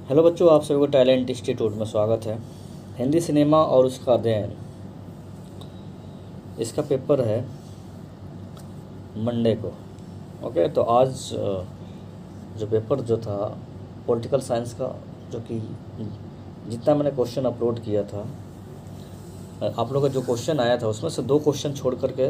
Hello बच्चों, आप सभी को टैलेंट इंस्टीट्यूट में स्वागत है। हिंदी सिनेमा और उसका अध्ययन, इसका पेपर है मंडे को। ओके, तो आज जो पेपर जो था पॉलिटिकल साइंस का, जो कि जितना मैंने क्वेश्चन अपलोड किया था, आप लोगों का जो क्वेश्चन आया था उसमें से 2 क्वेश्चन छोड़ करके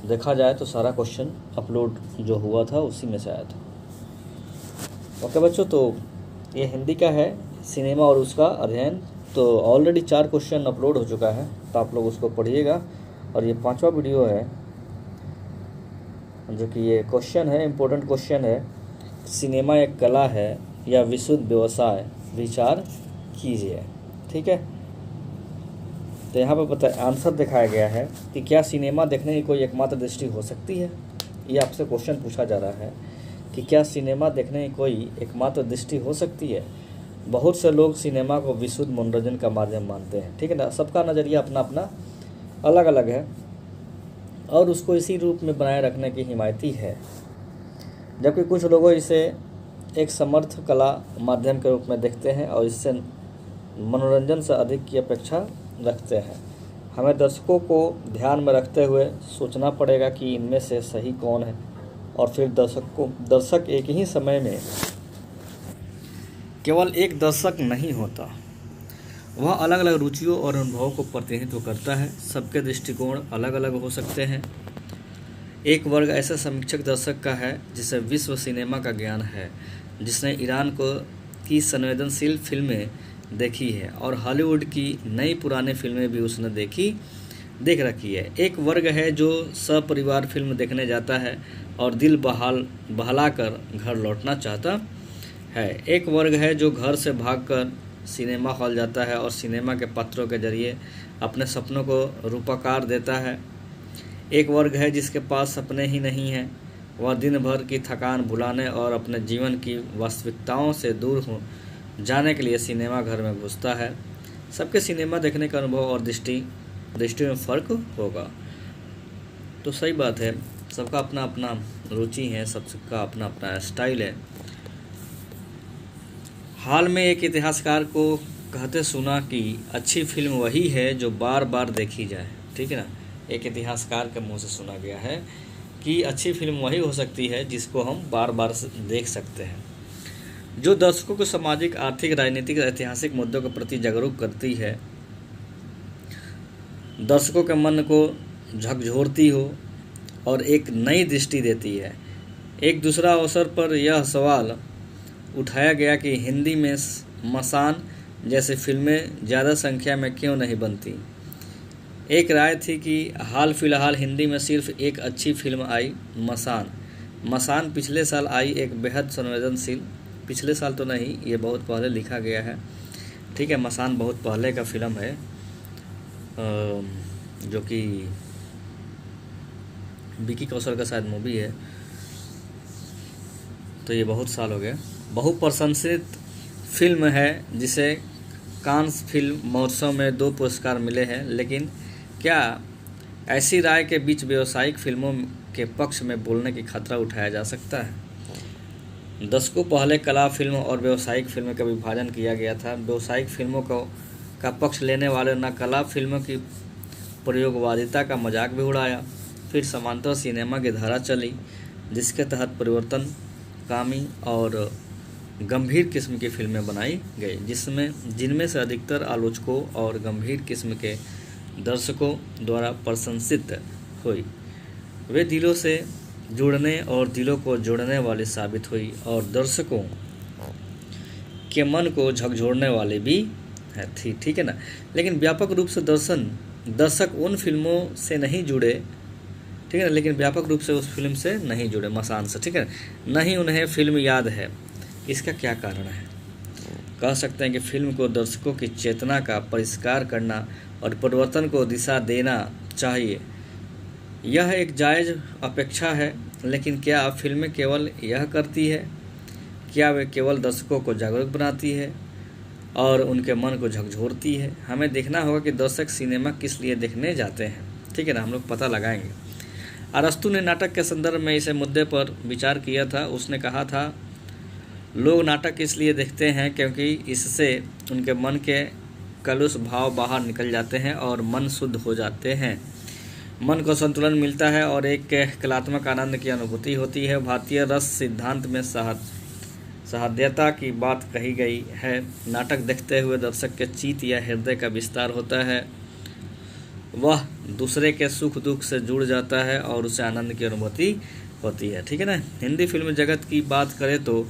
देखा जाए तो सारा क्वेश्चन अपलोड जो हुआ था उसी में से आया था। ओके बच्चों, तो ये हिंदी का है, सिनेमा और उसका अध्ययन। तो ऑलरेडी 4 क्वेश्चन अपलोड हो चुका है, तो आप लोग उसको पढ़िएगा। और ये 5वां वीडियो है, जो कि ये क्वेश्चन है, इम्पोर्टेंट क्वेश्चन है। सिनेमा एक कला है या विशुद्ध व्यवसाय, विचार कीजिए। ठीक है, तो यहाँ पर आंसर दिखाया गया है कि क्या सिनेमा देखने की कोई एकमात्र दृष्टि हो सकती है। ये आपसे क्वेश्चन पूछा जा रहा है कि क्या सिनेमा देखने की कोई एकमात्र दृष्टि हो सकती है। बहुत से लोग सिनेमा को विशुद्ध मनोरंजन का माध्यम मानते हैं, ठीक है ना। सबका नज़रिया अपना अपना अलग अलग है और उसको इसी रूप में बनाए रखने की हिमायती है, जबकि कुछ लोगों इसे एक समर्थ कला माध्यम के रूप में देखते हैं और इससे मनोरंजन से अधिक की अपेक्षा रखते हैं। हमें दर्शकों को ध्यान में रखते हुए सोचना पड़ेगा कि इनमें से सही कौन है, और फिर दर्शक एक ही समय में केवल एक दर्शक नहीं होता, वह अलग अलग रुचियों और अनुभवों को प्रतिनिधित्व करता है। सबके दृष्टिकोण अलग अलग हो सकते हैं। एक वर्ग ऐसे समीक्षक दर्शक का है जिसे विश्व सिनेमा का ज्ञान है, जिसने ईरान की संवेदनशील फिल्में देखी है और हॉलीवुड की नई पुरानी फिल्में भी उसने देख रखी है। एक वर्ग है जो सपरिवार फिल्म देखने जाता है और दिल बहलाकर घर लौटना चाहता है। एक वर्ग है जो घर से भागकर सिनेमा हॉल जाता है और सिनेमा के पात्रों के जरिए अपने सपनों को रूपाकार देता है। एक वर्ग है जिसके पास सपने ही नहीं हैं, वह दिन भर की थकान भुलाने और अपने जीवन की वास्तविकताओं से दूर हो जाने के लिए सिनेमा घर में घुसता है। सबके सिनेमा देखने का अनुभव और दृष्टि में फ़र्क होगा। तो सही बात है, सबका अपना अपना रुचि है, सबका अपना अपना स्टाइल है। हाल में एक इतिहासकार को कहते सुना कि अच्छी फिल्म वही है जो बार बार देखी जाए। ठीक है ना, एक इतिहासकार के मुंह से सुना गया है कि अच्छी फिल्म वही हो सकती है जिसको हम बार बार देख सकते हैं, जो दर्शकों को सामाजिक, आर्थिक, राजनीतिक, ऐतिहासिक मुद्दों के प्रति जागरूक करती है, दर्शकों के मन को झकझोरती हो और एक नई दृष्टि देती है। एक दूसरा अवसर पर यह सवाल उठाया गया कि हिंदी में मसान जैसी फिल्में ज़्यादा संख्या में क्यों नहीं बनती। एक राय थी कि हाल फिलहाल हिंदी में सिर्फ एक अच्छी फिल्म आई, मसान पिछले साल आई, एक बेहद संवेदनशील, पिछले साल तो नहीं, ये बहुत पहले लिखा गया है। ठीक है, मसान बहुत पहले का फिल्म है, जो कि विकी कौशल का शायद मूवी है, तो ये बहुत साल हो गए। बहुप्रशंसित फिल्म है जिसे कांस फिल्म महोत्सव में 2 पुरस्कार मिले हैं। लेकिन क्या ऐसी राय के बीच व्यावसायिक फिल्मों के पक्ष में बोलने की खतरा उठाया जा सकता है। दशकों पहले कला फिल्म और व्यावसायिक फिल्म का विभाजन किया गया था। व्यावसायिक फिल्मों का पक्ष लेने वाले न कला फिल्मों की प्रयोगवादिता का मजाक भी उड़ाया। फिर समांतर सिनेमा की धारा चली, जिसके तहत परिवर्तनकामी और गंभीर किस्म की फिल्में बनाई गई, जिनमें से अधिकतर आलोचकों और गंभीर किस्म के दर्शकों द्वारा प्रशंसित हुई। वे दिलों से जुड़ने और दिलों को जोड़ने वाली साबित हुई और दर्शकों के मन को झकझोरने वाली भी थी। ठीक है ना, लेकिन व्यापक रूप से दर्शक उन फिल्मों से नहीं जुड़े, ठीक है ना, लेकिन व्यापक रूप से उस फिल्म से नहीं जुड़े, मसान से, ठीक है, नहीं उन्हें फिल्म याद है। इसका क्या कारण है? कह सकते हैं कि फिल्म को दर्शकों की चेतना का परिष्कार करना और परिवर्तन को दिशा देना चाहिए। यह एक जायज़ अपेक्षा है, लेकिन क्या फिल्में केवल यह करती है? क्या वे केवल दर्शकों को जागरूक बनाती है और उनके मन को झकझोरती है? हमें देखना होगा कि दर्शक सिनेमा किस लिए देखने जाते हैं। ठीक है ना, हम लोग पता लगाएंगे। अरस्तु ने नाटक के संदर्भ में इस मुद्दे पर विचार किया था। उसने कहा था लोग नाटक इसलिए देखते हैं क्योंकि इससे उनके मन के कलुष भाव बाहर निकल जाते हैं और मन शुद्ध हो जाते हैं, मन को संतुलन मिलता है और एक कलात्मक आनंद की अनुभूति होती है। भारतीय रस सिद्धांत में सहाध्यता की बात कही गई है। नाटक देखते हुए दर्शक के चित्त या हृदय का विस्तार होता है, वह दूसरे के सुख दुख से जुड़ जाता है और उसे आनंद की अनुभूति होती है। ठीक है ना। हिंदी फिल्म जगत की बात करें तो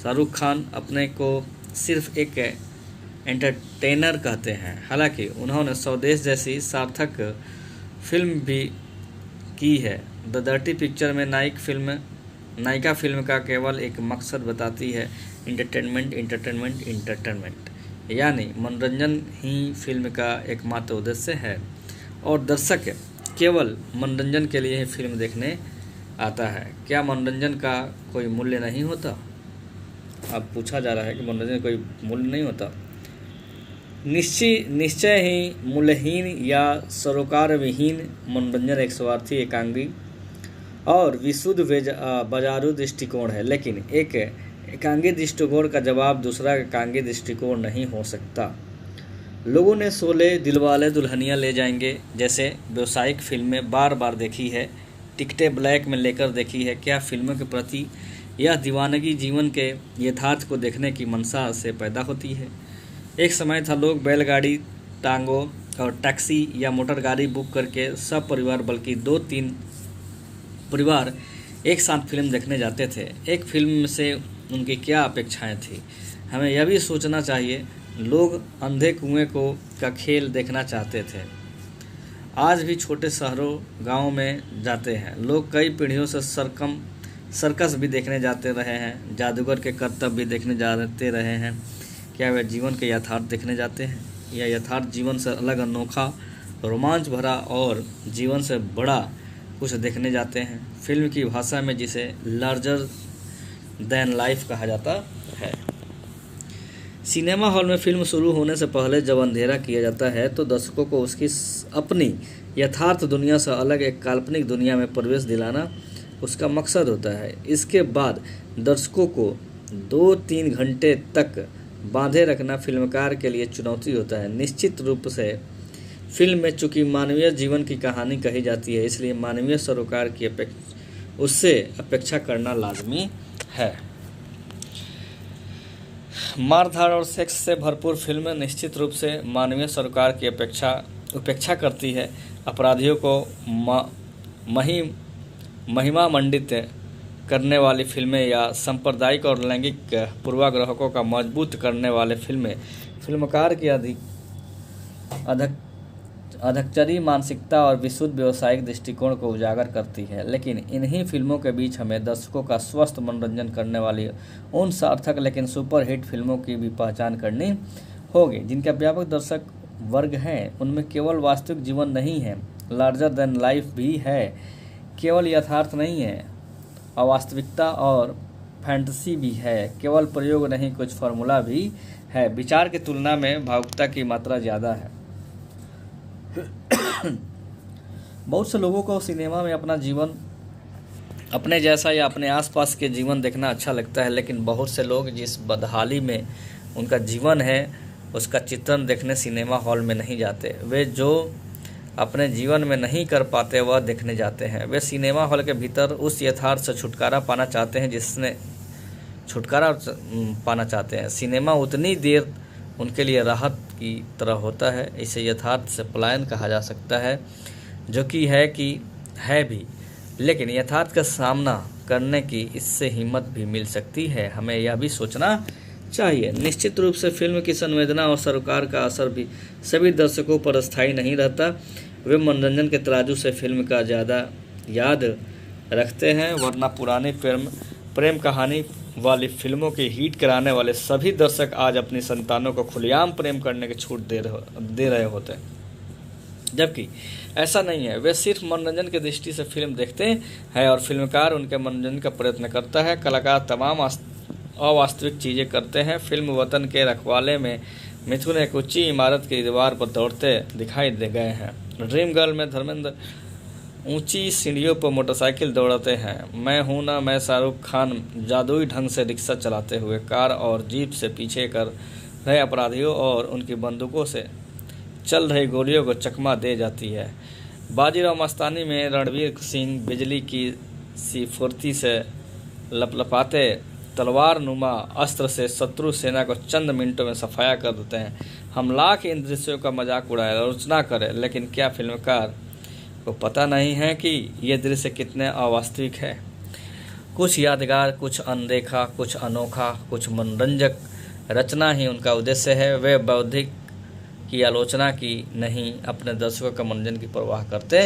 शाहरुख खान अपने को सिर्फ एक एंटरटेनर कहते हैं, हालांकि उन्होंने स्वदेश जैसी सार्थक फिल्म भी की है। द डर्टी पिक्चर में नायिका फिल्म का केवल एक मकसद बताती है, एंटरटेनमेंट एंटरटेनमेंट एंटरटेनमेंट, यानी मनोरंजन ही फिल्म का एकमात्र उद्देश्य है और दर्शक केवल मनोरंजन के लिए ही फिल्म देखने आता है। क्या मनोरंजन का कोई मूल्य नहीं होता? अब पूछा जा रहा है कि मनोरंजन का कोई मूल्य नहीं होता। निश्चय ही मूल्यहीन या सरोकार विहीन मनोरंजन एक स्वार्थी, एकांगी और विशुद्ध बाजारू दृष्टिकोण है, लेकिन एक एकांगी दृष्टिकोण का जवाब दूसरा एकांगी दृष्टिकोण नहीं हो सकता। लोगों ने शोले, दिलवाले दुल्हनिया ले जाएंगे जैसे व्यावसायिक फिल्में बार बार देखी है, टिकटें ब्लैक में लेकर देखी है। क्या फिल्मों के प्रति यह दीवानगी जीवन के यथार्थ को देखने की मंशा से पैदा होती है? एक समय था लोग बैलगाड़ी, टांगों और टैक्सी या मोटर गाड़ी बुक करके सब परिवार बल्कि 2-3 परिवार एक साथ फिल्म देखने जाते थे। एक फिल्म से उनकी क्या अपेक्षाएं थी? हमें यह भी सोचना चाहिए। लोग अंधे कुएं का खेल देखना चाहते थे। आज भी छोटे शहरों गांवों में जाते हैं लोग, कई पीढ़ियों से सर्कस भी देखने जाते रहे हैं, जादूगर के करतब भी देखने जाते रहे हैं। क्या वे जीवन के यथार्थ देखने जाते हैं या यथार्थ जीवन से अलग, अनोखा, रोमांच भरा और जीवन से बड़ा कुछ देखने जाते हैं? फिल्म की भाषा में जिसे लार्जर देन लाइफ कहा जाता है। सिनेमा हॉल में फिल्म शुरू होने से पहले जब अंधेरा किया जाता है तो दर्शकों को उसकी अपनी यथार्थ दुनिया से अलग एक काल्पनिक दुनिया में प्रवेश दिलाना उसका मकसद होता है। इसके बाद दर्शकों को 2-3 घंटे तक बांधे रखना फिल्मकार के लिए चुनौती होता है। निश्चित रूप से फिल्म में चूंकि मानवीय जीवन की कहानी कही जाती है, इसलिए मानवीय सरोकार की उससे अपेक्षा करना लाजमी है। मारधाड़ और सेक्स से भरपूर फिल्म निश्चित रूप से मानवीय सरोकार की उपेक्षा करती है। अपराधियों को महिमा मंडित करने वाली फिल्में या सांप्रदायिक और लैंगिक पूर्वाग्रहों का मजबूत करने वाले फिल्में फिल्मकार की अधकचरी मानसिकता और विशुद्ध व्यावसायिक दृष्टिकोण को उजागर करती है। लेकिन इन्हीं फिल्मों के बीच हमें दर्शकों का स्वस्थ मनोरंजन करने वाली उन सार्थक लेकिन सुपरहिट फिल्मों की भी पहचान करनी होगी जिनका व्यापक दर्शक वर्ग हैं। उनमें केवल वास्तविक जीवन नहीं है, लार्जर देन लाइफ भी है, केवल यथार्थ नहीं है, अवास्तविकता और फैंटेसी भी है, केवल प्रयोग नहीं कुछ फार्मूला भी है। विचार की तुलना में भावुकता की मात्रा ज़्यादा है। बहुत से लोगों को सिनेमा में अपना जीवन, अपने जैसा या अपने आसपास के जीवन देखना अच्छा लगता है, लेकिन बहुत से लोग जिस बदहाली में उनका जीवन है उसका चित्रण देखने सिनेमा हॉल में नहीं जाते। वे जो अपने जीवन में नहीं कर पाते वह देखने जाते हैं। वे सिनेमा हॉल के भीतर उस यथार्थ से छुटकारा पाना चाहते हैं। सिनेमा उतनी देर उनके लिए राहत की तरह होता है। इसे यथार्थ से पलायन कहा जा सकता है, जो कि है भी, लेकिन यथार्थ का सामना करने की इससे हिम्मत भी मिल सकती है। हमें यह भी सोचना चाहिए। निश्चित रूप से फिल्म की संवेदना और सरोकार का असर भी सभी दर्शकों पर स्थायी नहीं रहता। वे मनोरंजन के तराजू से फिल्म का ज़्यादा याद रखते हैं, वरना पुरानी प्रेम कहानी वाली फिल्मों की हिट कराने वाले सभी दर्शक आज अपनी संतानों को खुलेआम प्रेम करने की छूट दे रहे होते हैं, जबकि ऐसा नहीं है। वे सिर्फ मनोरंजन की दृष्टि से फिल्म देखते हैं और फिल्मकार उनके मनोरंजन का प्रयत्न करता है। कलाकार तमाम अवास्तविक चीज़ें करते हैं। फिल्म वतन के रखवाले में मिथुन एक ऊंची इमारत की दीवार पर दौड़ते दिखाई दे गए हैं। ड्रीम गर्ल में धर्मेंद्र ऊंची सीढ़ियों पर मोटरसाइकिल दौड़ाते हैं। मैं हूं ना मैं शाहरुख खान जादुई ढंग से रिक्शा चलाते हुए कार और जीप से पीछे कर रहे अपराधियों और उनकी बंदूकों से चल रही गोलियों को चकमा दे जाती है। बाजीराव मस्तानी में रणवीर सिंह बिजली की सी फुर्ती से लपलपाते तलवार नुमा अस्त्र से शत्रु सेना को चंद मिनटों में सफाया कर देते हैं। हम लाख इन दृश्यों का मजाक उड़ाए आलोचना करें, लेकिन क्या फिल्मकार को पता नहीं है कि ये दृश्य कितने अवास्तविक है। कुछ यादगार, कुछ अनदेखा, कुछ अनोखा, कुछ मनोरंजक रचना ही उनका उद्देश्य है। वे बौद्धिक की आलोचना की नहीं, अपने दर्शकों का मनोरंजन की परवाह करते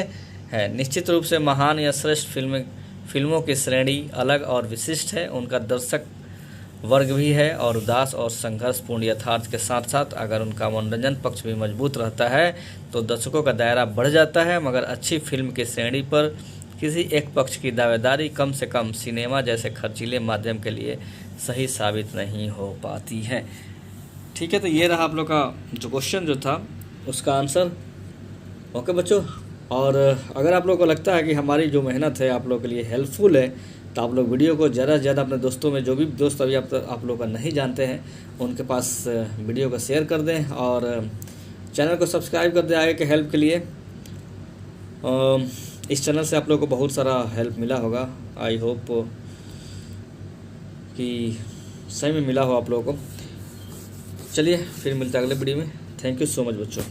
हैं। निश्चित रूप से महान या श्रेष्ठ फिल्मों की श्रेणी अलग और विशिष्ट है। उनका दर्शक वर्ग भी है और उदास और संघर्षपूर्ण यथार्थ के साथ साथ अगर उनका मनोरंजन पक्ष भी मजबूत रहता है तो दर्शकों का दायरा बढ़ जाता है। मगर अच्छी फिल्म की श्रेणी पर किसी एक पक्ष की दावेदारी कम से कम सिनेमा जैसे खर्चीले माध्यम के लिए सही साबित नहीं हो पाती है। ठीक है, तो ये रहा आप लोग का जो क्वेश्चन जो था उसका आंसर। ओके बच्चों, और अगर आप लोग को लगता है कि हमारी जो मेहनत है आप लोग के लिए हेल्पफुल है तो आप लोग वीडियो को ज़्यादा से ज़्यादा अपने दोस्तों में, जो भी दोस्त अभी आप लोग का नहीं जानते हैं उनके पास वीडियो को शेयर कर दें और चैनल को सब्सक्राइब कर दें आगे के हेल्प के लिए। इस चैनल से आप लोग को बहुत सारा हेल्प मिला होगा। आई होप कि सही में मिला हो आप लोगों को। चलिए फिर मिलते हैं अगले वीडियो में। थैंक यू सो मच बच्चों।